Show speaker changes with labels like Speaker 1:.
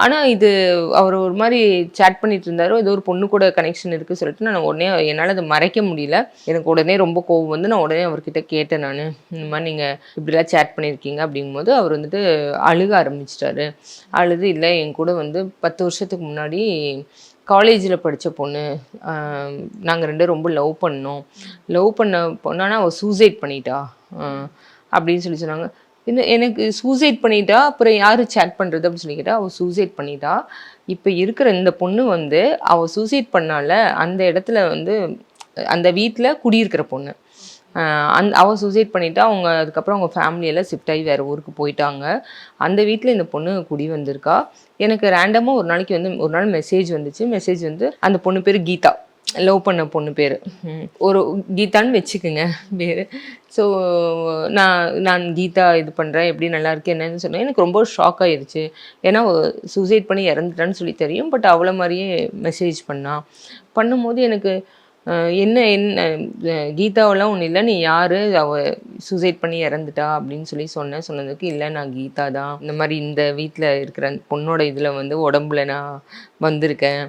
Speaker 1: ஆனால் இது அவர் ஒரு மாதிரி சேட் பண்ணிட்டு இருந்தாரு. ஏதோ ஒரு பொண்ணு கூட கனெக்ஷன் இருக்குது சொல்லிட்டு நான் உடனே என்னால் அதை மறைக்க முடியல. எனக்கு உடனே ரொம்ப கோவம் வந்து நான் உடனே அவர்கிட்ட கேட்டேன் நான். இந்த மாதிரி நீங்கள் இப்படிலாம் சேட் பண்ணியிருக்கீங்க அப்படிங்கும்போது அவர் வந்துட்டு அழுக ஆரம்பிச்சிட்டாரு. அழுது இல்லை என் கூட வந்து 10 வருஷத்துக்கு முன்னாடி காலேஜில் படித்த பொண்ணு. நாங்கள் 2 ரொம்ப லவ் பண்ணோம். லவ் பண்ண பொண்ணானா அவள் சூசைட் பண்ணிட்டா அப்படின்னு சொல்லி சொன்னாங்க. எனக்கு சூசைட் பண்ணிட்டா அப்புறம் யார் சேட் பண்ணுறது அப்படின்னு சொல்லி கேட்டால் அவள் சூசைட் பண்ணிட்டா. இப்போ இருக்கிற இந்த பொண்ணு வந்து அவள் சூசைட் பண்ணால அந்த இடத்துல வந்து அந்த வீட்டில் குடியிருக்கிற பொண்ணு. அவள் சூசைட் பண்ணிட்டா. அவங்க அதுக்கப்புறம் அவங்க ஃபேமிலியெல்லாம் ஷிஃப்ட் ஆகி வேறு ஊருக்கு போயிட்டாங்க. அந்த வீட்டில் இந்த பொண்ணு குடி வந்திருக்கா. எனக்கு ரேண்டமாக ஒரு நாளைக்கு வந்து ஒரு நாள் மெசேஜ் வந்துச்சு. மெசேஜ் வந்து அந்த பொண்ணு பேர் கீதா, லவ் பண்ண பொண்ணு பேர். ஒரு கீதான்னு வச்சுக்கோங்க பேர். ஸோ நான் கீதா இது பண்ணுறேன் எப்படி நல்லா இருக்கு என்னன்னு சொன்னேன். எனக்கு ரொம்ப ஷாக் ஆயிடுச்சு. ஏன்னா சூசைட் பண்ணி இறந்துட்டான்னு சொல்லி தெரியும். பட் அவளை மாதிரியே மெசேஜ் பண்ணும்போது எனக்கு என்ன கீதாவெல்லாம் ஒன்றும் இல்லை, நீ யார், அவள் சூசைட் பண்ணி இறந்துட்டா அப்படின்னு சொன்னதுக்கு இல்லை நான் கீதா தான், இந்த மாதிரி இந்த வீட்டில் இருக்கிற பொண்ணோட இதில் வந்து உடம்புல நான் வந்திருக்கேன்.